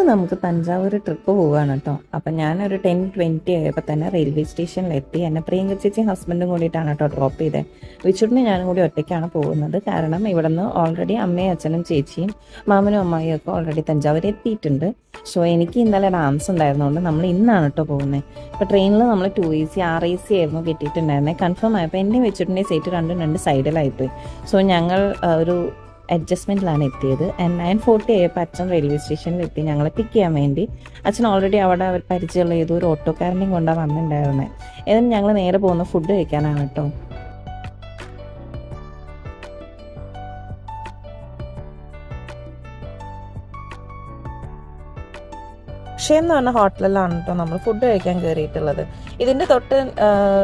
നമുക്ക് തഞ്ചാവൂർ ട്രിപ്പ് പോവുകയാണ് കേട്ടോ. അപ്പം ഞാനൊരു 10:20 ആയപ്പോൾ തന്നെ റെയിൽവേ സ്റ്റേഷനിലെത്തി. എന്നെ പ്രിയങ്ക ചേച്ചിയും ഹസ്ബൻഡും കൂടിയിട്ടാണ് കേട്ടോ ഡ്രോപ്പ് ചെയ്തത്. വിച്ചുട്ടിന് ഞാനും കൂടി ഒറ്റയ്ക്കാണ് പോകുന്നത്. കാരണം ഇവിടെ നിന്ന് ഓൾറെഡി അമ്മയും അച്ഛനും ചേച്ചിയും മാമനും അമ്മായിയും ഒക്കെ ഓൾറെഡി തഞ്ചാവൂർ എത്തിയിട്ടുണ്ട്. സോ എനിക്ക് ഇന്നലെ ഡാൻസ് ഉണ്ടായിരുന്നതുകൊണ്ട് നമ്മൾ ഇന്നാണ് കേട്ടോ പോകുന്നത്. ഇപ്പോൾ ട്രെയിനിൽ നമ്മൾ 2AC 6AC ആയിരുന്നു കിട്ടിയിട്ടുണ്ടായിരുന്നത്. കൺഫേം ആയപ്പോൾ എൻ്റെയും വെച്ചിട്ടുണ്ടെങ്കിൽ സീറ്റ് രണ്ട് സൈഡിലായിപ്പോയി. സോ ഞങ്ങൾ ഒരു അഡ്ജസ്റ്റ്മെൻറ്റിലാണ് എത്തിയത്. 9:40 ആയപ്പോൾ അച്ഛൻ റെയിൽവേ സ്റ്റേഷനിൽ എത്തി ഞങ്ങളെ പിക്ക് ചെയ്യാൻ വേണ്ടി. അച്ഛൻ ഓൾറെഡി അവിടെ പരിചയമുള്ള ഏതൊരു ഓട്ടോക്കാരനെയും കൊണ്ടാണ് വന്നിട്ടുണ്ടായിരുന്നത്. എന്നിട്ട് ഞങ്ങൾ നേരെ പോകുന്ന ഫുഡ് കഴിക്കാനാണ് കേട്ടോ. ഷേ എന്ന് പറഞ്ഞ ഹോട്ടലിലാണ് കേട്ടോ നമ്മൾ ഫുഡ് കഴിക്കാൻ കയറിയിട്ടുള്ളത്. ഇതിൻ്റെ തൊട്ട്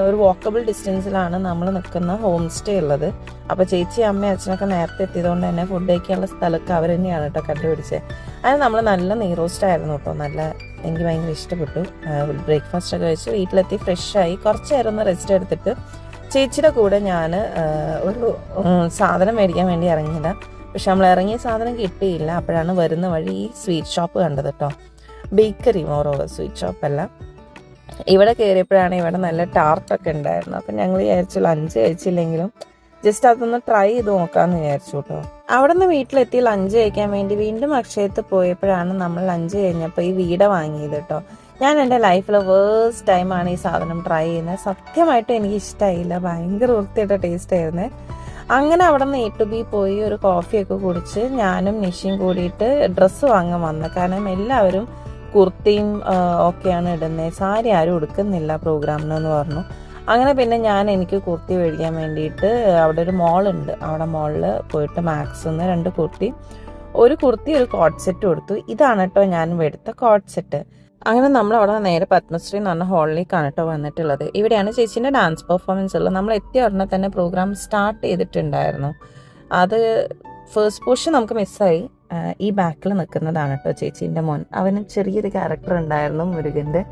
ഒരു വാക്കബിൾ ഡിസ്റ്റൻസിലാണ് നമ്മൾ നിൽക്കുന്ന ഹോം സ്റ്റേ ഉള്ളത്. അപ്പോൾ ചേച്ചി അമ്മയും അച്ഛനൊക്കെ നേരത്തെ എത്തിയതുകൊണ്ട് തന്നെ ഫുഡ് കഴിക്കാനുള്ള സ്ഥലമൊക്കെ അവർ തന്നെയാണ് കേട്ടോ കണ്ടുപിടിച്ചത്. അത് നമ്മൾ നല്ല നെയ്റോസ്റ്റ് ആയിരുന്നു കേട്ടോ. എനിക്ക് ഭയങ്കര ഇഷ്ടപ്പെട്ടു. ബ്രേക്ക്ഫാസ്റ്റൊക്കെ കഴിച്ച് വീട്ടിലെത്തി ഫ്രഷായി കുറച്ച് നേരം ഒന്ന് റെസ്റ്റ് എടുത്തിട്ട് ചേച്ചിയുടെ കൂടെ ഞാൻ ഒരു സാധനം മേടിക്കാൻ വേണ്ടി ഇറങ്ങിയതാണ്. പക്ഷെ നമ്മൾ ഇറങ്ങിയ സാധനം കിട്ടിയില്ല. അപ്പോഴാണ് വരുന്ന വഴി ഈ സ്വീറ്റ് ഷോപ്പ് കണ്ടത് കേട്ടോ. ബേക്കറി മോറോവർ സ്വീറ്റ് ഷോപ്പല്ല. ഇവിടെ കയറിയപ്പോഴാണ് ഇവിടെ നല്ല ടാർട്ടൊക്കെ ഉണ്ടായിരുന്നു. അപ്പം ഞങ്ങൾ വിചാരിച്ചു ലഞ്ച് കഴിച്ചില്ലെങ്കിലും ജസ്റ്റ് അതൊന്ന് ട്രൈ ചെയ്ത് നോക്കാമെന്ന് വിചാരിച്ചു കേട്ടോ. അവിടെ നിന്ന് വീട്ടിലെത്തി ലഞ്ച് കഴിക്കാൻ വേണ്ടി വീണ്ടും അക്ഷയത്ത് പോയപ്പോഴാണ് നമ്മൾ ലഞ്ച് കഴിഞ്ഞപ്പോൾ ഈ വീട വാങ്ങിയത് കേട്ടോ. ഞാൻ എൻ്റെ ലൈഫിൽ വേഴ്സ്റ്റ് ടൈമാണ് ഈ സാധനം ട്രൈ ചെയ്യുന്നത്. സത്യമായിട്ടും എനിക്ക് ഇഷ്ടമായില്ല. ഭയങ്കര വൃത്തിയായിട്ട് ടേസ്റ്റ് ആയിരുന്നു. അങ്ങനെ അവിടെ നിന്ന് A to B പോയി ഒരു കോഫിയൊക്കെ കുടിച്ച് ഞാനും നിഷയും കൂടിയിട്ട് ഡ്രസ്സ് വാങ്ങാൻ വന്നു. കാരണം എല്ലാവരും കുർത്തിയും ഒക്കെയാണ് ഇടുന്നത്, സാരി ആരും എടുക്കുന്നില്ല പ്രോഗ്രാമിനെന്ന് പറഞ്ഞു. അങ്ങനെ പിന്നെ എനിക്ക് കുർത്തി മേടിക്കാൻ വേണ്ടിയിട്ട് അവിടെ ഒരു മോളുണ്ട്. അവിടെ മോളിൽ പോയിട്ട് മാക്സിന്ന് 2 കുർത്തി, ഒരു കോട്ട് സെറ്റ് കൊടുത്തു. ഇതാണ് കേട്ടോ ഞാൻ എടുത്ത കോട്ട് സെറ്റ്. അങ്ങനെ നമ്മൾ അവിടെ നേരെ പത്മശ്രീ എന്ന് പറഞ്ഞ ഹാളിലേക്കാണ് കേട്ടോ വന്നിട്ടുള്ളത്. ഇവിടെയാണ് ചേച്ചീൻ്റെ ഡാൻസ് പെർഫോമൻസ് ഉള്ളത്. നമ്മൾ എത്തിയ ഉടനെ തന്നെ പ്രോഗ്രാം സ്റ്റാർട്ട് ചെയ്തിട്ടുണ്ടായിരുന്നു. അത് ഫസ്റ്റ് പോർഷൻ നമുക്ക് മിസ്സായി. ഈ ബാക്കിൽ നിൽക്കുന്നതാണ് കേട്ടോ ചേച്ചീൻ്റെ മോൻ. അവന് ചെറിയൊരു ക്യാരക്ടർ ഉണ്ടായിരുന്നു മുരുകൻ്റെ.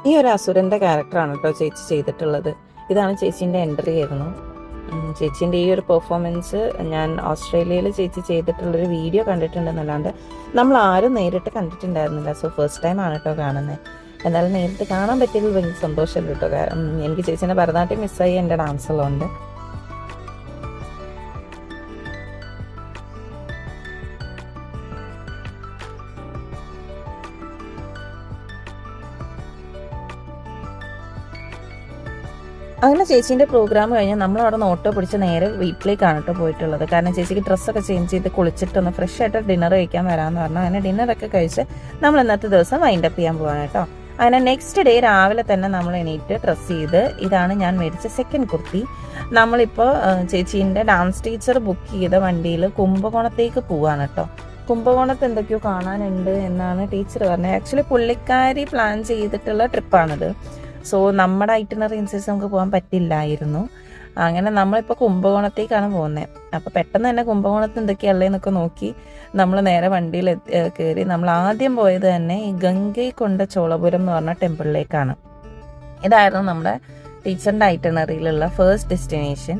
ഈ ഒരു അസുരൻ്റെ ക്യാരക്ടറാണ് കേട്ടോ ചേച്ചി ചെയ്തിട്ടുള്ളത്. ഇതാണ് ചേച്ചീൻ്റെ എൻട്രി ആയിരുന്നു. ചേച്ചീൻ്റെ ഈ ഒരു പെർഫോമൻസ് ഞാൻ ഓസ്ട്രേലിയയിൽ ചേച്ചി ചെയ്തിട്ടുള്ളൊരു വീഡിയോ കണ്ടിട്ടുണ്ടെന്നല്ലാണ്ട് നമ്മൾ ആരും നേരിട്ട് കണ്ടിട്ടുണ്ടായിരുന്നില്ല. സോ ഫസ്റ്റ് ടൈം ആണ് കേട്ടോ കാണുന്നത്. എന്നാലും നേരിട്ട് കാണാൻ പറ്റിയതിൽ ഭയങ്കര സന്തോഷമുണ്ട് കേട്ടോ. എനിക്ക് ചേച്ചീൻ്റെ ഭരതനാട്യം മിസ്സായി എൻ്റെ ഡാൻസുള്ളതുകൊണ്ട്. അങ്ങനെ ചേച്ചീൻ്റെ പ്രോഗ്രാം കഴിഞ്ഞാൽ നമ്മളവിടെ നിന്ന് ഓട്ടോ പിടിച്ച് നേരെ വീട്ടിലേക്കാണ് കേട്ടോ പോയിട്ടുള്ളത്. കാരണം ചേച്ചിക്ക് ഡ്രസ്സൊക്കെ ചേഞ്ച് ചെയ്ത് കുളിച്ചിട്ടൊന്ന് ഫ്രഷ് ആയിട്ട് ഡിന്നർ കഴിക്കാൻ വരാമെന്ന് പറഞ്ഞു. അങ്ങനെ ഡിന്നറൊക്കെ കഴിച്ച് നമ്മൾ ഇന്നത്തെ ദിവസം വൈൻഡപ്പ് ചെയ്യാൻ പോവാണ് കേട്ടോ. അങ്ങനെ നെക്സ്റ്റ് ഡേ രാവിലെ തന്നെ നമ്മൾ എണീറ്റ് ഡ്രസ്സ് ചെയ്ത് ഇതാണ് ഞാൻ മേടിച്ച സെക്കൻഡ് കുർത്തി. നമ്മളിപ്പോൾ ചേച്ചീൻ്റെ ഡാൻസ് ടീച്ചർ ബുക്ക് ചെയ്ത വണ്ടിയിൽ കുംഭകോണത്തേക്ക് പോവാണ് കേട്ടോ. കുംഭകോണത്ത് എന്തൊക്കെയോ കാണാനുണ്ട് എന്നാണ് ടീച്ചർ പറഞ്ഞത്. ആക്ച്വലി പുള്ളിക്കാരി പ്ലാൻ ചെയ്തിട്ടുള്ള ട്രിപ്പാണിത്. സോ നമ്മുടെ ഐറ്റിനറി അനുസരിച്ച് നമുക്ക് പോകാൻ പറ്റില്ലായിരുന്നു. അങ്ങനെ നമ്മളിപ്പോൾ കുംഭകോണത്തേക്കാണ് പോകുന്നത്. അപ്പോൾ പെട്ടെന്ന് തന്നെ കുംഭകോണത്ത് എന്തൊക്കെയുള്ളതെന്നൊക്കെ നോക്കി നമ്മൾ നേരെ വണ്ടിയിൽ കയറി. നമ്മൾ ആദ്യം പോയത് തന്നെ ഈ ഗംഗൈകൊണ്ട ചോളപുരം എന്ന് പറഞ്ഞ ടെമ്പിളിലേക്കാണ്. ഇതായിരുന്നു നമ്മുടെ ടീച്ചറിൻ്റെ ഐറ്റിനറിയിലുള്ള ഫസ്റ്റ് ഡെസ്റ്റിനേഷൻ.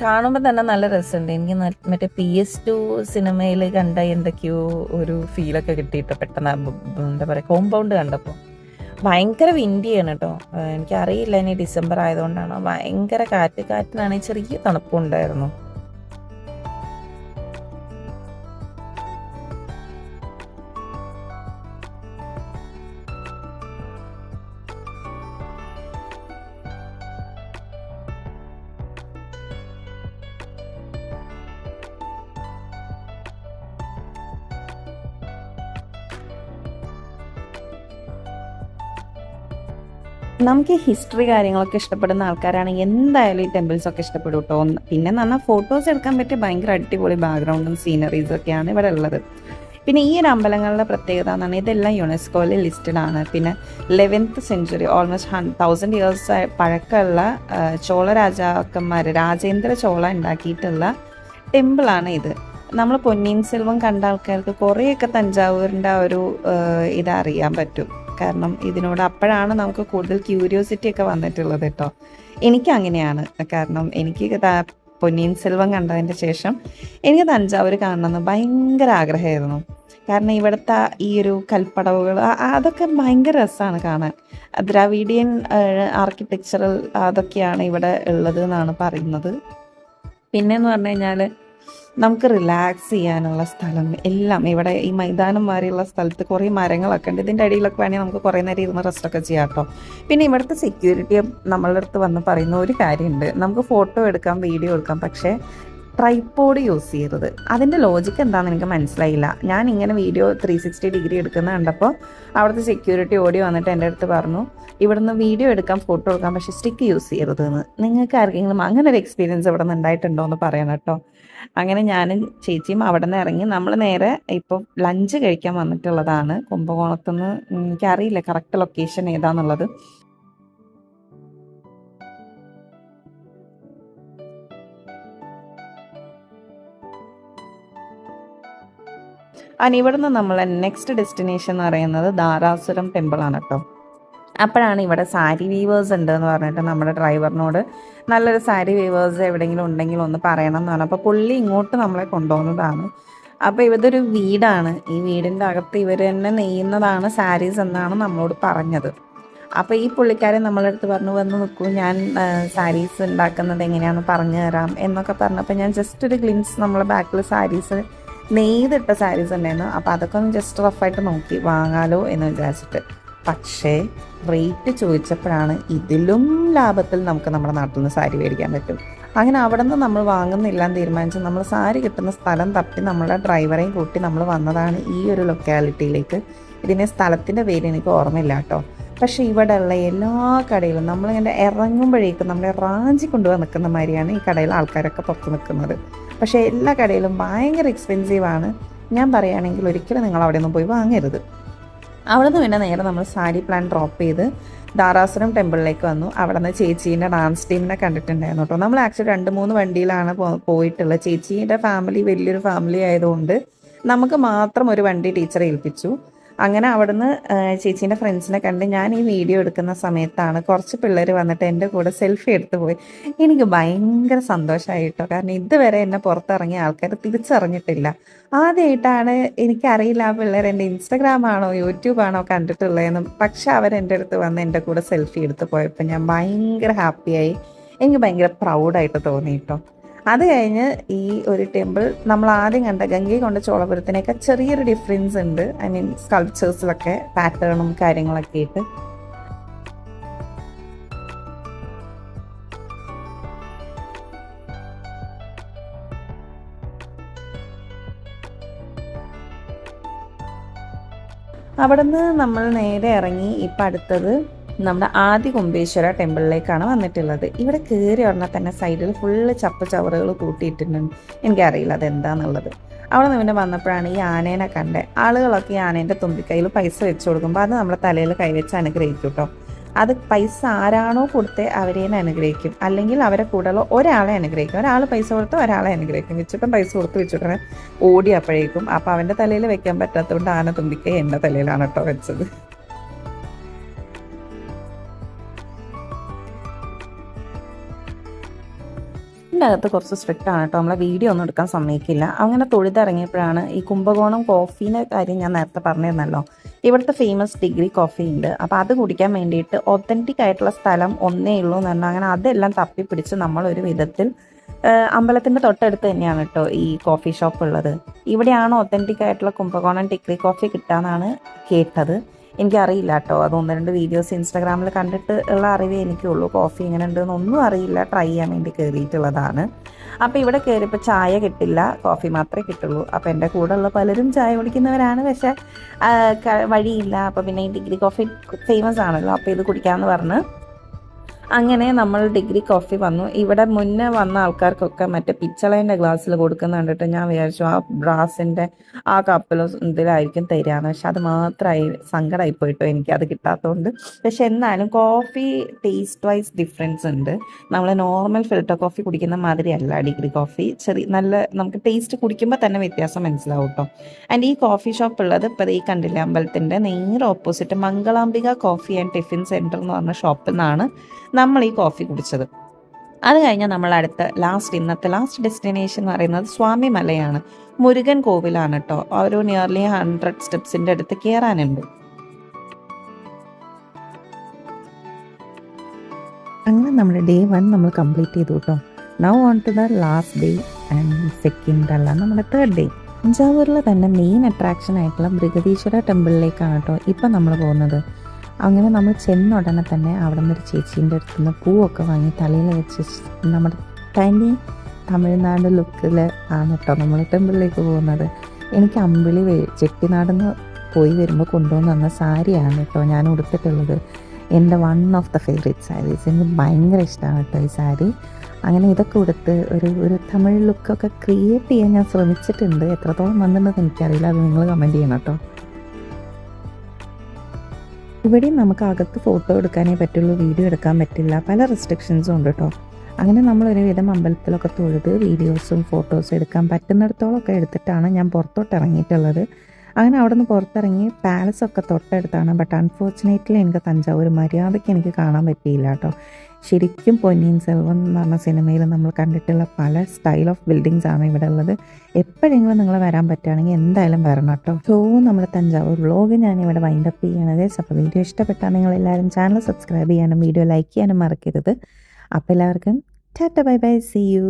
കാണുമ്പോൾ തന്നെ നല്ല രസമുണ്ട്. എനിക്ക് മറ്റേ PS2 സിനിമയിൽ കണ്ട എന്തൊക്കെയോ ഒരു ഫീലൊക്കെ കിട്ടിയിട്ട് പെട്ടെന്ന് എന്താ പറയുക കോമ്പൗണ്ട് കണ്ടപ്പോൾ. ഭയങ്കര വിൻഡിയാണ് കേട്ടോ. എനിക്കറിയില്ല ഇനി ഡിസംബർ ആയതുകൊണ്ടാണോ, ഭയങ്കര കാറ്റിനാണെങ്കിൽ ചെറിയ തണുപ്പുണ്ടായിരുന്നു. നമുക്ക് ഈ ഹിസ്റ്ററി കാര്യങ്ങളൊക്കെ ഇഷ്ടപ്പെടുന്ന ആൾക്കാരാണെങ്കിൽ എന്തായാലും ഈ ടെമ്പിൾസ് ഒക്കെ ഇഷ്ടപ്പെടും കേട്ടോ. പിന്നെ പറഞ്ഞാൽ ഫോട്ടോസ് എടുക്കാൻ പറ്റിയ ഭയങ്കര അടിപൊളി ബാക്ക്ഗ്രൗണ്ടും സീനറീസും ഒക്കെയാണ് ഇവിടെ ഉള്ളത്. പിന്നെ ഈ ഒരു അമ്പലങ്ങളുടെ പ്രത്യേകത എന്ന് പറഞ്ഞാൽ ഇതെല്ലാം യുനെസ്കോയിൽ ലിസ്റ്റഡ് ആണ്. പിന്നെ 11th സെഞ്ച്വറി ഓൾമോസ്റ്റ് 1000 ഇയേഴ്സ് പഴക്കമുള്ള ചോള രാജാക്കന്മാർ രാജേന്ദ്ര ചോള ഉണ്ടാക്കിയിട്ടുള്ള ടെമ്പിളാണ് ഇത്. നമ്മൾ പൊന്നിയിൻ സെൽവം കണ്ട ആൾക്കാർക്ക് കുറേയൊക്കെ തഞ്ചാവൂരിൻ്റെ ഒരു ഇതറിയാൻ പറ്റും. കാരണം ഇതിനോട് അപ്പോഴാണ് നമുക്ക് കൂടുതൽ ക്യൂരിയോസിറ്റി ഒക്കെ വന്നിട്ടുള്ളത് കേട്ടോ. എനിക്കങ്ങനെയാണ്. കാരണം എനിക്ക് പൊന്നിയിൻ സെൽവൻ കണ്ടതിൻ്റെ ശേഷം എനിക്ക് തഞ്ചാവൂർ കാണണമെന്ന് ഭയങ്കര ആഗ്രഹമായിരുന്നു. കാരണം ഇവിടുത്തെ ഈ ഒരു കൽപ്പടവുകൾ അതൊക്കെ ഭയങ്കര രസമാണ് കാണാൻ. ദ്രാവിഡിയൻ ആർക്കിടെക്ചറൽ അതൊക്കെയാണ് ഇവിടെ ഉള്ളത് എന്നാണ് പറയുന്നത്. പിന്നെയെന്ന് പറഞ്ഞു കഴിഞ്ഞാൽ നമുക്ക് റിലാക്സ് ചെയ്യാനുള്ള സ്ഥലം എല്ലാം ഇവിടെ ഈ മൈതാനം മാറിയുള്ള സ്ഥലത്ത് കുറേ മരങ്ങളൊക്കെ ഉണ്ട്. ഇതിൻ്റെ അടിയിലൊക്കെ വേണമെങ്കിൽ നമുക്ക് കുറേ നേരം ഇരുന്ന് റെസ്റ്റൊക്കെ ചെയ്യാം കേട്ടോ. പിന്നെ ഇവിടുത്തെ സെക്യൂരിറ്റി നമ്മളുടെ അടുത്ത് വന്ന് പറയുന്ന ഒരു കാര്യമുണ്ട്, നമുക്ക് ഫോട്ടോ എടുക്കാം, വീഡിയോ എടുക്കാം, പക്ഷേ ട്രൈപോഡ് യൂസ് ചെയ്യരുത്. അതിൻ്റെ ലോജിക്ക് എന്താണെന്ന് എനിക്ക് മനസ്സിലായില്ല. ഞാൻ ഇങ്ങനെ വീഡിയോ 360 ഡിഗ്രി എടുക്കുന്ന കണ്ടപ്പോൾ അവിടുത്തെ സെക്യൂരിറ്റി ഓടി വന്നിട്ട് എൻ്റെ അടുത്ത് പറഞ്ഞു, ഇവിടുന്ന് വീഡിയോ എടുക്കാം, ഫോട്ടോ എടുക്കാം, പക്ഷേ സ്റ്റിക്ക് യൂസ് ചെയ്യരുത് എന്ന്. നിങ്ങൾക്ക് ആർക്കെങ്കിലും അങ്ങനെ ഒരു എക്സ്പീരിയൻസ് ഇവിടെ നിന്ന് ഉണ്ടായിട്ടുണ്ടോ എന്ന് പറയണം കേട്ടോ. അങ്ങനെ ഞാനും ചേച്ചിയും അവിടെ നിന്ന് ഇറങ്ങി നമ്മൾ നേരെ ഇപ്പോൾ ലഞ്ച് കഴിക്കാൻ വന്നിട്ടുള്ളതാണ് കുംഭകോണത്തുനിന്ന്. എനിക്കറിയില്ല കറക്റ്റ് ലൊക്കേഷൻ ഏതാന്നുള്ളത്. ഇവിടുന്ന് നമ്മൾ നെക്സ്റ്റ് ഡെസ്റ്റിനേഷൻ എന്ന് പറയുന്നത് ധാരാസുരം ടെമ്പിളാണ് കേട്ടോ. അപ്പോഴാണ് ഇവിടെ സാരി വീവേഴ്സ് ഉണ്ട് എന്ന് പറഞ്ഞിട്ട് നമ്മുടെ ഡ്രൈവറിനോട് നല്ലൊരു സാരി വീവേഴ്സ് എവിടെയെങ്കിലും ഉണ്ടെങ്കിൽ ഒന്ന് പറയണം എന്ന് പറഞ്ഞു. അപ്പോൾ പുള്ളി ഇങ്ങോട്ട് നമ്മളെ കൊണ്ടുപോകുന്നതാണ്. അപ്പോൾ ഇതൊരു വീടാണ്. ഈ വീടിൻ്റെ അകത്ത് ഇവർ തന്നെ നെയ്യുന്നതാണ് സാരീസ് എന്നാണ് നമ്മളോട് പറഞ്ഞത്. അപ്പോൾ ഈ പുള്ളിക്കാരൻ നമ്മളെ അടുത്ത് പറഞ്ഞു, വന്ന് നിൽക്കൂ, ഞാൻ സാരീസ് ഉണ്ടാക്കുന്നത് എങ്ങനെയാണെന്ന് പറഞ്ഞു തരാം എന്നൊക്കെ പറഞ്ഞപ്പോൾ ഞാൻ ജസ്റ്റ് ഒരു ഗ്ലിംസ് നമ്മളെ ബാക്കിൽ സാരീസ് നെയ്തിട്ട സാരീസ് ഉണ്ടായിരുന്നു. അപ്പോൾ അതൊക്കെ ഒന്ന് ജസ്റ്റ് റഫായിട്ട് നോക്കി വാങ്ങാലോ എന്ന് വിചാരിച്ചിട്ട്. പക്ഷേ റേറ്റ് ചോദിച്ചപ്പോഴാണ് ഇതിലും ലാഭത്തിൽ നമുക്ക് നമ്മുടെ നാട്ടിൽ നിന്ന് സാരി മേടിക്കാൻ പറ്റും. അങ്ങനെ അവിടെ നിന്ന് നമ്മൾ വാങ്ങുന്നില്ല എന്ന് തീരുമാനിച്ച് നമ്മൾ സാരി കിട്ടുന്ന സ്ഥലം തപ്പി നമ്മളെ ഡ്രൈവറെയും കൂട്ടി നമ്മൾ വന്നതാണ് ഈ ഒരു ലൊക്കാലിറ്റിയിലേക്ക്. ഇതിൻ്റെ സ്ഥലത്തിൻ്റെ പേര് എനിക്ക് ഓർമ്മയില്ല കേട്ടോ. പക്ഷേ ഇവിടെയുള്ള എല്ലാ കടയിലും നമ്മളിങ്ങനെ ഇറങ്ങുമ്പോഴേക്കും നമ്മളെ റാഞ്ചി കൊണ്ടുപോകാൻ നിൽക്കുന്ന മാതിരിയാണ് ഈ കടയിൽ ആൾക്കാരൊക്കെ പുറത്ത് നിൽക്കുന്നത്. പക്ഷേ എല്ലാ കടയിലും ഭയങ്കര എക്സ്പെൻസീവാണ്. ഞാൻ പറയുകയാണെങ്കിൽ ഒരിക്കലും നിങ്ങൾ അവിടെ ഒന്നും പോയി വാങ്ങരുത്. അവിടെ നിന്ന് പിന്നെ നേരെ നമ്മൾ സാരി പ്ലാൻ ഡ്രോപ്പ് ചെയ്ത് ധാരാസുരം ടെമ്പിളിലേക്ക് വന്നു. അവിടെ നിന്ന് ചേച്ചീൻ്റെ ഡാൻസ് ടീമിനെ കണ്ടിട്ടുണ്ടായിരുന്നു കേട്ടോ. നമ്മൾ ആക്ച്വലി 2-3 വണ്ടിയിലാണ് പോയിട്ടുള്ളത്. ചേച്ചീൻ്റെ ഫാമിലി വലിയൊരു ഫാമിലി ആയതുകൊണ്ട് നമുക്ക് മാത്രം ഒരു വണ്ടി ടീച്ചറെ ഏൽപ്പിച്ചു. അങ്ങനെ അവിടുന്ന് ചേച്ചീൻ്റെ ഫ്രണ്ട്സിനെ കണ്ട് ഞാൻ ഈ വീഡിയോ എടുക്കുന്ന സമയത്താണ് കുറച്ച് പിള്ളേർ വന്നിട്ട് എൻ്റെ കൂടെ സെൽഫി എടുത്ത് പോയി. എനിക്ക് ഭയങ്കര സന്തോഷമായി കേട്ടോ. കാരണം ഇതുവരെ എന്നെ പുറത്തിറങ്ങിയ ആൾക്കാർ തിരിച്ചറിഞ്ഞിട്ടില്ല. ആദ്യമായിട്ടാണ്, എനിക്കറിയില്ല ആ പിള്ളേർ എൻ്റെ ഇൻസ്റ്റഗ്രാമാണോ യൂട്യൂബാണോ കണ്ടിട്ടുള്ളതെന്നും. പക്ഷെ അവരെൻ്റെ അടുത്ത് വന്ന് എൻ്റെ കൂടെ സെൽഫി എടുത്ത് പോയപ്പോൾ ഞാൻ ഭയങ്കര ഹാപ്പിയായി. എനിക്ക് ഭയങ്കര പ്രൗഡായിട്ട് തോന്നി കേട്ടോ. അത് കഴിഞ്ഞ് ഈ ഒരു ടെമ്പിൾ നമ്മൾ ആദ്യം കണ്ട ഗംഗൈകൊണ്ട ചോളപുരത്തിനൊക്കെ ചെറിയൊരു ഡിഫറൻസ് ഉണ്ട്. ഐ മീൻ സ്കൾപ്ചേഴ്സിലൊക്കെ പാറ്റേണും കാര്യങ്ങളൊക്കെ ആയിട്ട്. അവിടുന്ന് നമ്മൾ നേരെ ഇറങ്ങി ഇപ്പം അടുത്തത് നമ്മുടെ ആദി കുംഭേശ്വര ടെമ്പിളിലേക്കാണ് വന്നിട്ടുള്ളത്. ഇവിടെ കയറി ഉടനെ തന്നെ സൈഡിൽ ഫുള്ള് ചപ്പ് ചവറുകൾ കൂട്ടിയിട്ടുണ്ട്. എനിക്കറിയില്ല അതെന്താന്നുള്ളത്. അവിടെ നിന്ന് പിന്നെ വന്നപ്പോഴാണ് ഈ ആനേനെ കണ്ടത്. ആളുകളൊക്കെ ഈ ആനേൻ്റെ തുമ്പിക്കൈയിൽ പൈസ വെച്ച് കൊടുക്കുമ്പോൾ അത് നമ്മുടെ തലയിൽ കൈവച്ച് അനുഗ്രഹിക്കും കേട്ടോ. അത് പൈസ ആരാണോ കൊടുത്തേ അവരേനെ അനുഗ്രഹിക്കും, അല്ലെങ്കിൽ അവരെ കൂടെയുള്ള ഒരാളെ അനുഗ്രഹിക്കും. ഒരാൾ പൈസ കൊടുത്ത് ഒരാളെ അനുഗ്രഹിക്കും. വിച്ചുട്ടൻ പൈസ കൊടുത്ത് വിച്ചുട്ടനെ ഓടിയപ്പോഴേക്കും. അപ്പോൾ അവൻ്റെ തലയിൽ വെക്കാൻ പറ്റാത്തതുകൊണ്ട് ആന തുമ്പിക്കൈ എൻ്റെ തലയിലാണ് കേട്ടോ വെച്ചത്. ഇതിൻ്റെ അകത്ത് കുറച്ച് സ്ട്രിക്റ്റ് ആണ് കേട്ടോ. നമ്മളെ വീഡിയോ ഒന്നും എടുക്കാൻ സമ്മതിക്കില്ല. അങ്ങനെ തൊഴുതിറങ്ങിയപ്പോഴാണ് ഈ കുംഭകോണം കോഫീൻ്റെ കാര്യം ഞാൻ നേരത്തെ പറഞ്ഞിരുന്നല്ലോ. ഇവിടുത്തെ ഫേമസ് ഡിഗ്രി കോഫി ഉണ്ട്. അപ്പോൾ അത് കുടിക്കാൻ വേണ്ടിയിട്ട് ഒത്തൻറ്റിക് ആയിട്ടുള്ള സ്ഥലം ഒന്നേ ഉള്ളൂ എന്ന് പറഞ്ഞാൽ അങ്ങനെ അതെല്ലാം തപ്പിപ്പിടിച്ച് നമ്മളൊരു വിധത്തിൽ അമ്പലത്തിൻ്റെ തൊട്ടടുത്ത് തന്നെയാണ് കേട്ടോ ഈ കോഫി ഷോപ്പ് ഉള്ളത്. ഇവിടെയാണ് ഒത്തൻറ്റിക് ആയിട്ടുള്ള കുംഭകോണം ഡിഗ്രി കോഫി കിട്ടാമെന്നാണ് കേട്ടത്. എനിക്കറിയില്ല കേട്ടോ. അത് 1-2 വീഡിയോസ് ഇൻസ്റ്റാഗ്രാമിൽ കണ്ടിട്ട് ഉള്ള അറിവേ എനിക്കുള്ളൂ. കോഫി ഇങ്ങനെ ഉണ്ടെന്നൊന്നും അറിയില്ല. ട്രൈ ചെയ്യാൻ വേണ്ടി കയറിയിട്ടുള്ളതാണ്. അപ്പോൾ ഇവിടെ കയറിയപ്പോൾ ചായ കിട്ടില്ല, കോഫി മാത്രമേ കിട്ടുള്ളൂ. അപ്പോൾ എൻ്റെ കൂടെ ഉള്ള പലരും ചായ കുടിക്കുന്നവരാണ്, പക്ഷേ വഴിയില്ല. അപ്പോൾ പിന്നെ ഈ ഡിഗ്രി കോഫി ഫേമസ് ആണല്ലോ, അപ്പോൾ ഇത് കുടിക്കാമെന്ന് പറഞ്ഞ് അങ്ങനെ നമ്മൾ ഡിഗ്രി കോഫി വന്നു. ഇവിടെ മുന്നേ വന്ന ആൾക്കാർക്കൊക്കെ മറ്റേ പിച്ചളേൻ്റെ ഗ്ലാസ്സിൽ കൊടുക്കുന്ന കണ്ടിട്ട് ഞാൻ വിചാരിച്ചു ആ ബ്രാസിൻ്റെ ആ കപ്പിലോ ഇതിലായിരിക്കും തരികയെന്ന്. പക്ഷെ അത് മാത്രമായി സങ്കടമായി പോയിട്ടോ എനിക്കത് കിട്ടാത്തതുകൊണ്ട്. പക്ഷെ എന്നാലും കോഫി ടേസ്റ്റ് വൈസ് ഡിഫറൻസ് ഉണ്ട്. നമ്മൾ നോർമൽ ഫിൽറ്റർ കോഫി കുടിക്കുന്ന മാതിരിയല്ല ഡിഗ്രി കോഫി. നല്ല നമുക്ക് ടേസ്റ്റ് കുടിക്കുമ്പോൾ തന്നെ വ്യത്യാസം മനസ്സിലാവും കേട്ടോ. ആൻഡ് ഈ കോഫി ഷോപ്പ് ഉള്ളത് ഇപ്പോൾ ഈ കണ്ടില്ല അമ്പലത്തിൻ്റെ നേരെ opposite Mangalambika coffee and tiffin centre എന്ന് പറഞ്ഞ ഷോപ്പിൽ നിന്നാണ് നമ്മൾ ഈ കോഫി കുടിച്ചത്. അത് കഴിഞ്ഞാൽ നമ്മൾ ഇന്നത്തെ ലാസ്റ്റ് ഡെസ്റ്റിനേഷൻ എന്ന് പറയുന്നത് സ്വാമി മലയാണ്. മുരുകൻ കോവിലാണ് കേട്ടോ. ഒരു നിയർലി 100 സ്റ്റെപ്സിൻ്റെ അടുത്ത് കയറാനുണ്ട്. അങ്ങനെ നമ്മുടെ ഡേ 1 നമ്മൾ കംപ്ലീറ്റ് ചെയ്തു കേട്ടോ. Now on to the last day and second അല്ല നമ്മുടെ 3rd ഡേ. തഞ്ചാവൂരിൽ തന്നെ മെയിൻ അട്രാക്ഷൻ ആയിട്ടുള്ള ബൃഹദീശ്വര ടെമ്പിളിലേക്കാണ് കേട്ടോ ഇപ്പം നമ്മൾ പോകുന്നത്. അങ്ങനെ നമ്മൾ ചെന്ന ഉടനെ തന്നെ അവിടെ നിന്ന് ഒരു ചേച്ചീൻ്റെ അടുത്ത് നിന്ന് പൂവൊക്കെ വാങ്ങി തലയിൽ വെച്ച് നമ്മുടെ തനി തമിഴ്നാട് ലുക്കിൽ ആണ് കേട്ടോ നമ്മൾ ടെമ്പിളിലേക്ക് പോകുന്നത്. എനിക്ക് അമ്പിളി ചെട്ടിനാടെന്ന് പോയി വരുമ്പോൾ കൊണ്ടുവന്ന് തന്ന സാരിയാണ് കേട്ടോ ഞാൻ ഉടുത്തിട്ടുള്ളത്. എൻ്റെ one of the favourite saris. എനിക്ക് ഭയങ്കര ഇഷ്ടമാണ് കേട്ടോ ഈ സാരി. അങ്ങനെ ഇതൊക്കെ ഉടുത്ത് ഒരു തമിഴ് ലുക്കൊക്കെ ക്രിയേറ്റ് ചെയ്യാൻ ഞാൻ ശ്രമിച്ചിട്ടുണ്ട്. എത്രത്തോളം വന്നിട്ടുണ്ടെന്ന് എനിക്കറിയില്ല, അത് നിങ്ങൾ കമൻറ്റ് ചെയ്യണം കേട്ടോ. ഇവിടെയും നമുക്ക് അകത്ത് ഫോട്ടോ എടുക്കാനേ പറ്റുള്ളൂ, വീഡിയോ എടുക്കാൻ പറ്റില്ല. പല റെസ്ട്രിക്ഷൻസും ഉണ്ട് കേട്ടോ. അങ്ങനെ നമ്മൾ ഒരുവിധം അമ്പലത്തിലൊക്കെ തൊഴുത് വീഡിയോസും ഫോട്ടോസും എടുക്കാൻ പറ്റുന്നിടത്തോളമൊക്കെ എടുത്തിട്ടാണ് ഞാൻ പുറത്തോട്ട് ഇറങ്ങിയിട്ടുള്ളത്. അങ്ങനെ അവിടെ നിന്ന് പുറത്തിറങ്ങി പാലസൊക്കെ തൊട്ടടുത്താണ്. ബട്ട് അൺഫോർച്ചുനേറ്റ്ലി എനിക്ക് തഞ്ചാവൂർ മര്യാദയ്ക്ക് എനിക്ക് കാണാൻ പറ്റിയില്ല കേട്ടോ. ശരിക്കും പൊന്നിയിൻ സെൽവൻ എന്ന് പറഞ്ഞ സിനിമയിൽ നമ്മൾ കണ്ടിട്ടുള്ള പല സ്റ്റൈൽ ഓഫ് ബിൽഡിങ്സ് ആണ് ഇവിടെ ഉള്ളത്. എപ്പോഴെങ്കിലും നിങ്ങൾ വരാൻ പറ്റുകയാണെങ്കിൽ എന്തായാലും വരണം കേട്ടോ. സോ നമ്മുടെ തഞ്ചാവൂർ വ്ളോഗ് ഞാനിവിടെ വൈൻഡപ്പ് ചെയ്യണത്. അപ്പോൾ വീഡിയോ ഇഷ്ടപ്പെട്ടാൽ നിങ്ങളെല്ലാവരും ചാനൽ സബ്സ്ക്രൈബ് ചെയ്യാനും വീഡിയോ ലൈക്ക് ചെയ്യാനും മറക്കരുത്. അപ്പോൾ എല്ലാവർക്കും tata bye bye, see U.